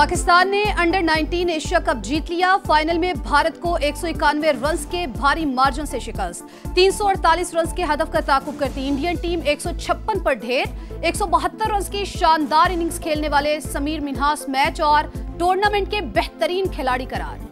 पाकिस्तान ने under 19 Asia cup जीत लिया। Final में भारत को 191 रन के भारी मार्जिन से शिकस्त। 348 रन के हदफ का ताकुब करती इंडियन टीम 156 पर ढेर। 172 रन की शानदार इनिंग्स खेलने वाले समीर मिन्हास मैच और टूर्नामेंट के बेहतरीन खिलाड़ी करार।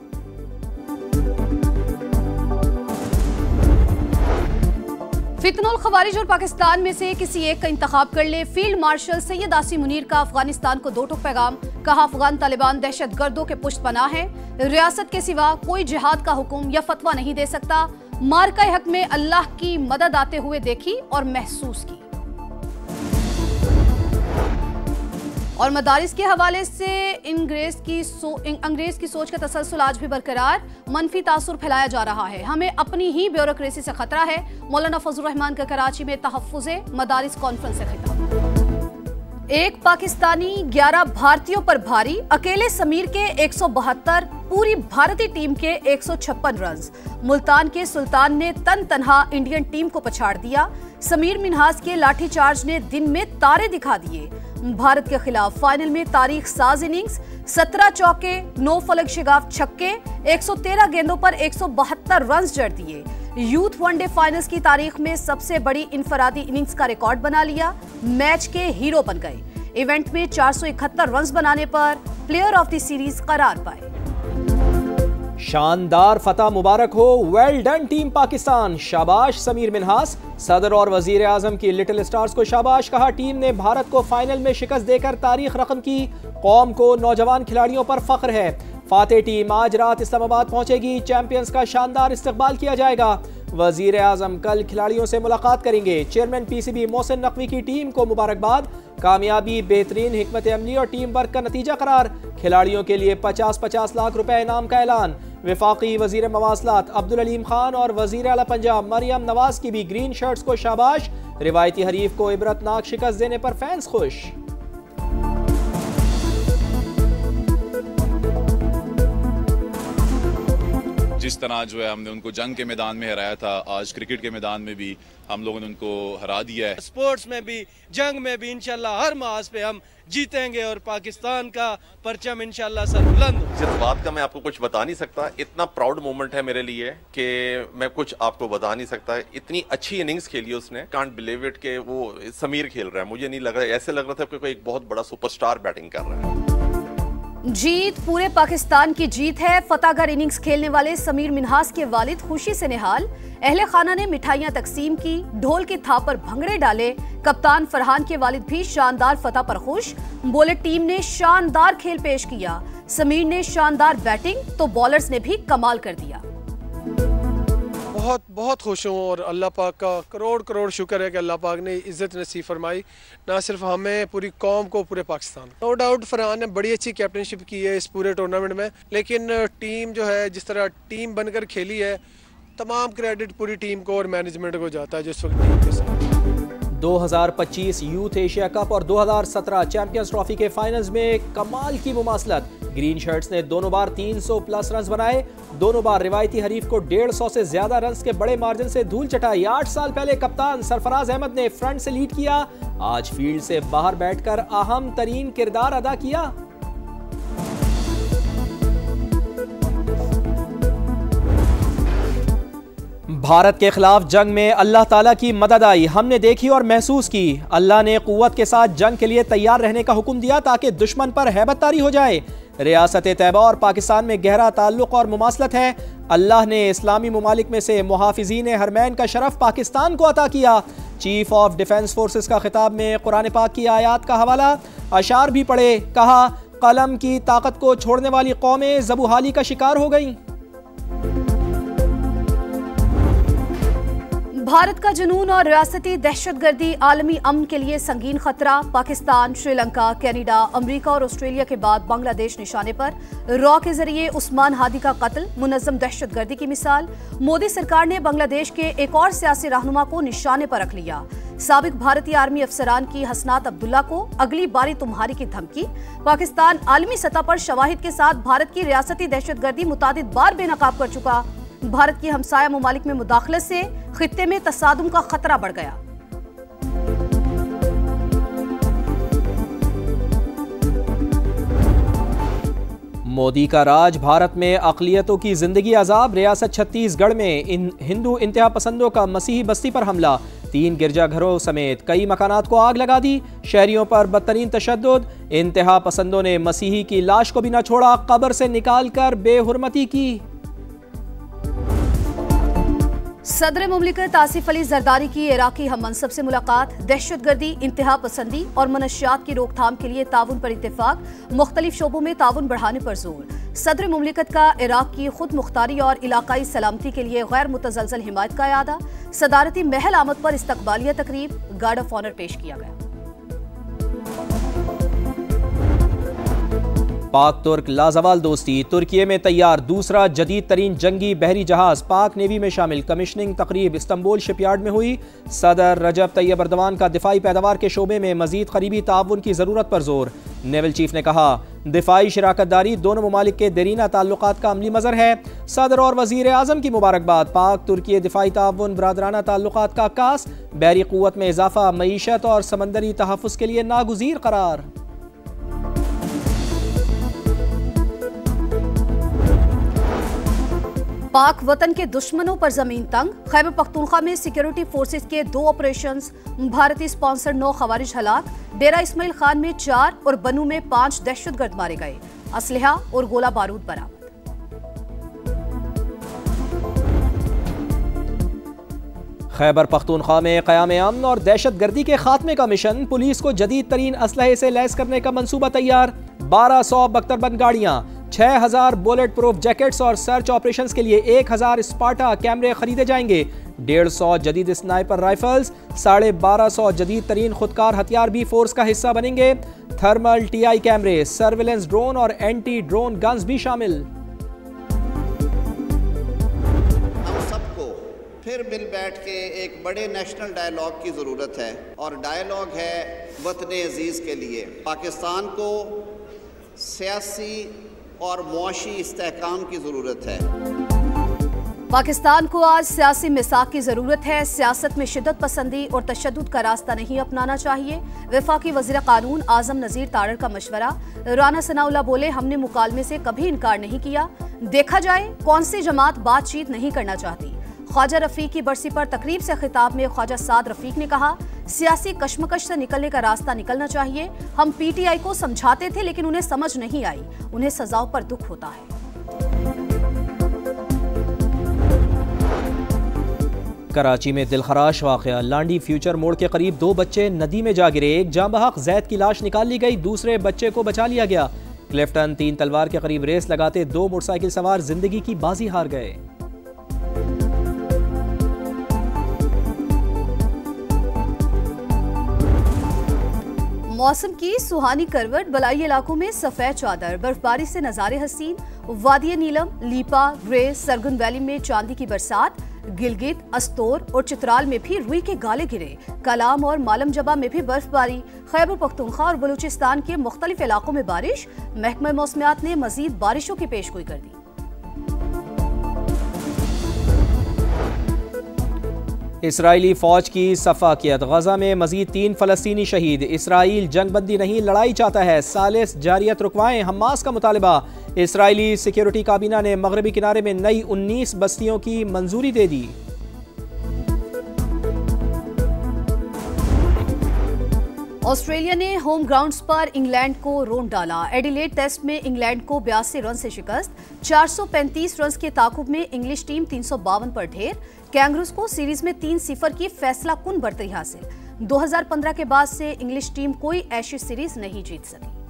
फितनुल खवारिज और पाकिस्तान में से किसी एक का इंतखाब कर ले। फील्ड मार्शल सैयद आसिम मुनीर का अफगानिस्तान को दो टूक पैगाम। कहा, अफगान तालिबान दहशतगर्दों के पुष्टपनाह है। रियासत के सिवा कोई जिहाद का हुक्म या फतवा नहीं दे सकता। मार्का हक में अल्लाह की मदद आते हुए देखी और महसूस की। और मदारिस के हवाले से अंग्रेज की सोच का तसलसल आज भी बरकरार। मनफी तासुर फैलाया जा रहा है। हमें अपनी ही ब्यूरोक्रेसी से खतरा है। मौलाना फजलुर रहमान का कराची में तहफ्फुज़े मदारिस कॉन्फ्रेंस से खिताब। एक पाकिस्तानी 11 भारतीयों पर भारी। अकेले समीर के 172, पूरी भारतीय टीम के 156 रन। मुल्तान के सुल्तान ने तन तनहा इंडियन टीम को पछाड़ दिया। समीर मिन्हास के लाठीचार्ज ने दिन में तारे दिखा दिए। भारत के खिलाफ फाइनल में तारीख साज इनिंग्स। 17 चौके, 9 फलक शिगाफ छक्के, 113 गेंदों पर 172 रन जड़ दिए। यूथ वनडे फाइनल्स की तारीख में सबसे बड़ी इनफरादी इनिंग्स का रिकॉर्ड बना लिया। मैच के हीरो बन गए। इवेंट में 471 रन बनाने पर प्लेयर ऑफ द सीरीज करार पाए। शानदार फतह मुबारक हो। Well done team Pakistan. शाबाश समीर मिन्हास। सदर और वजीर आजम की लिटिल स्टार्स को शाबाश कहा। टीम ने भारत को फाइनल में शिकस्त देकर तारीख रकम की। कौम को नौजवान खिलाड़ियों पर फख्र है। फातेह टीम आज रात इस्लामाबाद पहुंचेगी। चैंपियंस का शानदार इस्तकबाल किया जाएगा। वजीर आजम कल खिलाड़ियों से मुलाकात करेंगे। चेयरमैन पीसीबी मोहसिन नकवी की टीम को मुबारकबाद। कामयाबी बेहतरीन हिकमत अमली और टीम वर्क का नतीजा करार। खिलाड़ियों के लिए 50-50 लाख रुपए इनाम का ऐलान। वफाकी वजीर मवासलात अब्दुल अलीम खान और वजीर आला पंजाब मरियम नवाज की भी ग्रीन शर्ट्स को शाबाश। रिवायती हरीफ को इबरतनाक शिकस्त देने पर फैंस खुश। जिस तरह जो है हमने उनको जंग के मैदान में हराया था, आज क्रिकेट के मैदान में भी हम लोगों ने उनको हरा दिया है। स्पोर्ट्स में भी, जंग में भी इंशाल्लाह हर महाज पे हम जीतेंगे और पाकिस्तान का परचम इंशाल्लाह सर बुलंद हो। जिस बात का मैं आपको कुछ बता नहीं सकता। इतना प्राउड मोमेंट है मेरे लिए कि मैं कुछ आपको बता नहीं सकता। इतनी अच्छी इनिंग्स खेली उसने। कांट बिलीव इट कि वो समीर खेल रहा है। मुझे नहीं लग रहा, ऐसे लग रहा था कि कोई एक बहुत बड़ा सुपरस्टार बैटिंग कर रहा है। जीत पूरे पाकिस्तान की जीत है। फतहगर इनिंग्स खेलने वाले समीर मिन्हास के वालिद खुशी से निहाल। अहले खाना ने मिठाइयां तकसीम की। ढोल की थाप पर भंगड़े डाले। कप्तान फरहान के वालिद भी शानदार फतह पर खुश। बोले, टीम ने शानदार खेल पेश किया। समीर ने शानदार बैटिंग तो बॉलर्स ने भी कमाल कर दिया। बहुत बहुत खुश हूँ और अल्लाह पाक का करोड़ करोड़ शुक्र है कि अल्लाह पाक ने इज़्ज़त नसीब फरमाई, ना सिर्फ हमें, पूरी कौम को, पूरे पाकिस्तान। नो डाउट फरहान ने बड़ी अच्छी कैप्टनशिप की है इस पूरे टूर्नामेंट में। लेकिन टीम जो है, जिस तरह टीम बनकर खेली है, तमाम क्रेडिट पूरी टीम को और मैनेजमेंट को जाता है जिस वक्त टीम के साथ। 2025 यूथ एशिया कप और 2017 चैंपियंस ट्रॉफी के फाइनल्स में कमाल की मुमासलत। ग्रीन शर्ट्स ने दोनों बार 300 प्लस रन बनाए। दोनों बार रिवायती हरीफ को 150 से ज्यादा रन के बड़े मार्जिन से धूल चटाई। 8 साल पहले कप्तान सरफराज अहमद ने फ्रंट से लीड किया। आज फील्ड से बाहर बैठकर अहम तरीन किरदार अदा किया। भारत के खिलाफ जंग में अल्लाह ताला की मदद आई। हमने देखी और महसूस की। अल्लाह ने कुव्वत के साथ जंग के लिए तैयार रहने का हुक्म दिया ताकि दुश्मन पर हैबत तारी हो जाए। रियासत तैयबा और पाकिस्तान में गहरा ताल्लुक और मुमासलत है। अल्लाह ने इस्लामी मुमालिक में से मुहाफिजीन हरमैन का शरफ पाकिस्तान को अता किया। चीफ ऑफ डिफेंस फोर्सेस का खिताब में कुरान पाक की आयात का हवाला। अशार भी पढ़े। कहा, कलम की ताकत को छोड़ने वाली कौमें ज़बूहाली का शिकार हो गई। भारत का जुनून और रियासती दहशतगर्दी आलमी अमन के लिए संगीन खतरा। पाकिस्तान, श्रीलंका, कनाडा, अमेरिका और ऑस्ट्रेलिया के बाद बांग्लादेश निशाने पर। रॉ के जरिए उस्मान हादी का कत्ल मुनज़्ज़म दहशतगर्दी की मिसाल। मोदी सरकार ने बांग्लादेश के एक और सियासी रहनुमा को निशाने पर रख लिया। साबिक भारतीय आर्मी अफसरान की हसनात अब्दुल्ला को अगली बारी तुम्हारी की धमकी। पाकिस्तान आलमी सतह पर शवाहिद के साथ भारत की रियासती दहशतगर्दी मुतादिद बार बेनकाब कर चुका। भारत की हमसाया मुमालिक में मुदाखलत से खित्ते में तसादुम का खतरा बढ़ गया। मोदी का राज, भारत में अक़लियतों की जिंदगी अजाब। रियासत छत्तीसगढ़ में हिंदू इंतहा पसंदों का मसीही बस्ती पर हमला, 3 गिरजाघरों समेत कई मकानात को आग लगा दी। शहरियों पर बदतरीन तशद्दुद, इंतहा पसंदों ने मसीही की लाश को भी न छोड़ा, कब्र से निकाल कर बेहुरमती की। सदर मुमलिकत आसिफ अली जरदारी की इराकी हम मनसब से मुलाकात, दहशतगर्दी, इंतहा पसंदी और मनशियात की रोकथाम के लिए ताउन पर इत्तेफाक, मुख्तलिफ शोबों में ताउन बढ़ाने पर जोर। सदर मुमलिकत का इराक की खुद मुख्तारी और इलाकाई सलामती के लिए गैर मुतजलजल हिमायत का यादा, सदारती महल आमद पर इस्तकबालिया तकरीब, गार्ड ऑफ ऑनर पेश किया गया। पाक तुर्क लाजवाल दोस्ती, तुर्की में तैयार दूसरा जदीद तरीन जंगी बहरी जहाज पाक नेवी में शामिल। कमिश्निंग तकरीब इस्तांबुल शिपयार्ड में हुई। सदर रजब तैयब एर्दोगान का दिफाई पैदावार के शोबे में मजीद करीबी ताउन की जरूरत पर जोर। नेवल चीफ ने कहा, दिफाई शराकतदारी दोनों ममालिक के देरीना ताल्लुकात का अमली मजर है। सदर और वजीर आजम की मुबारकबाद, पाक तुर्की दिफाई ताउन बरादराना ताल्लुकात का आकाश, बहरी क़ुव्वत में इजाफा मईशत और समंदरी तहफ़्फ़ुज़ के लिए नागुज़ीर करार। पाक वतन के दुश्मनों पर जमीन तंग, खैबर पख्तूनख्वा में सिक्योरिटी फोर्सेस के 2 ऑपरेशंस, भारतीय स्पॉन्सर 9 खवारिज हलाक, डेरा इस्माइल खान में 4 और बनू में 5 दहशतगर्द मारे गए, असलहा और गोला बारूद बरामद। खैबर पख्तूनख्वा में क़याम अमन और दहशत गर्दी के खात्मे का मिशन, पुलिस को जदीद तरीन असलहे से लैस करने का मंसूबा तैयार। 1200 बख्तरबंद गाड़ियां, 6000 बुलेट प्रूफ जैकेट्स और सर्च ऑपरेशंस के लिए 1000 स्पार्टा कैमरे खरीदे जाएंगे। 150 जदीद स्नाइपर राइफल्स, 1250 जदीद तरीन खुदकार हथियार भी फोर्स का हिस्सा बनेंगे। थर्मल TI कैमरे, सर्विलेंस ड्रोन और एंटी ड्रोन गन्स भी शामिल। हम सबको फिर मिल बैठ के एक बड़े नेशनल डायलॉग की ज़रूरत है, और डायलॉग है वतन अजीज़ के लिए। पाकिस्तान को सियासी और मुआशी इस्तेहकाम की ज़रूरत है। पाकिस्तान को आज सियासी मिसाक की ज़रूरत है। सियासत में शिद्दत पसंदी और तशद्दुद का रास्ता नहीं अपनाना चाहिए। वफाकी वज़ीर कानून आज़म नज़ीर तारड़ का मशवरा। राना सनाउल्लाह बोले, हमने मुकालमे से कभी इनकार नहीं किया। देखा जाए कौन सी जमात बातचीत नहीं करना चाहती। ख्वाजा रफ़ीक की बरसी पर तकरीब से खिताब में ख्वाजा साद रफ़ीक ने कहा, सियासी कशमकश से निकलने का रास्ता निकलना चाहिए। हम PTI को समझाते थे लेकिन उन्हें समझ नहीं आई। उन्हें सजाओं पर दुख होता है। कराची में दिलखराश वाक़या, लांडी फ्यूचर मोड़ के करीब 2 बच्चे नदी में जा गिरे। एक जांबहक जैद की लाश निकाल ली गई, दूसरे बच्चे को बचा लिया गया। क्लिफ्टन 3 तलवार के करीब रेस लगाते 2 मोटरसाइकिल सवार जिंदगी की बाजी हार गए। मौसम की सुहानी करवट, बलाई इलाकों में सफेद चादर, बर्फबारी से नजारे हसीन। वादिया नीलम, लीपा, ग्रेस, सरगुन वैली में चांदी की बरसात। गिलगित, अस्तोर और चित्राल में भी रुई के गाले गिरे। कलाम और मालम जबा में भी बर्फबारी। खैबर पख्तूनख्वा और बलूचिस्तान के मुख्तलिफ इलाकों में बारिश। महकमा मौसमियात ने मजीद बारिशों की पेशगोई कर दी। इसराइली फौज की सफाकियत, गजा में मजीद 3 फलस्तीनी शहीद। इसराइल जंगबंदी नहीं लड़ाई चाहता है, सालिस जारियत रुकवाएं, हमास का मुतालबा। इसराइली सिक्योरिटी काबीना ने मगरबी किनारे में नई 19 बस्तियों की मंजूरी दे दी। ऑस्ट्रेलिया ने होम ग्राउंड्स पर इंग्लैंड को रोंद डाला। एडिलेड टेस्ट में इंग्लैंड को 82 रन से शिकस्त। 435 रन के ताकुब में इंग्लिश टीम 352 पर ढेर। कैंगरूज को सीरीज में 3-0 की फैसला कुन बढ़तरी हासिल। 2015 के बाद से इंग्लिश टीम कोई एशेज सीरीज नहीं जीत सकी।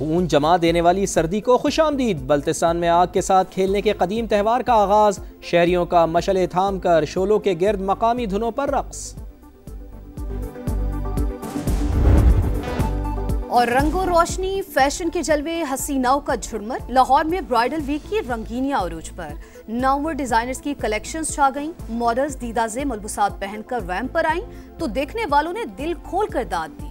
खून जमा देने वाली सर्दी को खुशामदीद, बल्तिस्तान में आग के साथ खेलने के कदीम त्यौहार का आगाज। शहरियों का मशले थाम कर शोलों के गिर्द मकामी धुनों पर रक्स। और रंगो रोशनी, फैशन के जलवे, हसीनाओं का झुरमर। लाहौर में ब्राइडल वीक की रंगीनियां अरूज पर। नामवर डिजाइनर्स की कलेक्शंस छा गईं। मॉडल्स दीदाजे मलबूसात पहनकर रैंप पर आईं तो देखने वालों ने दिल खोल कर दाद दी।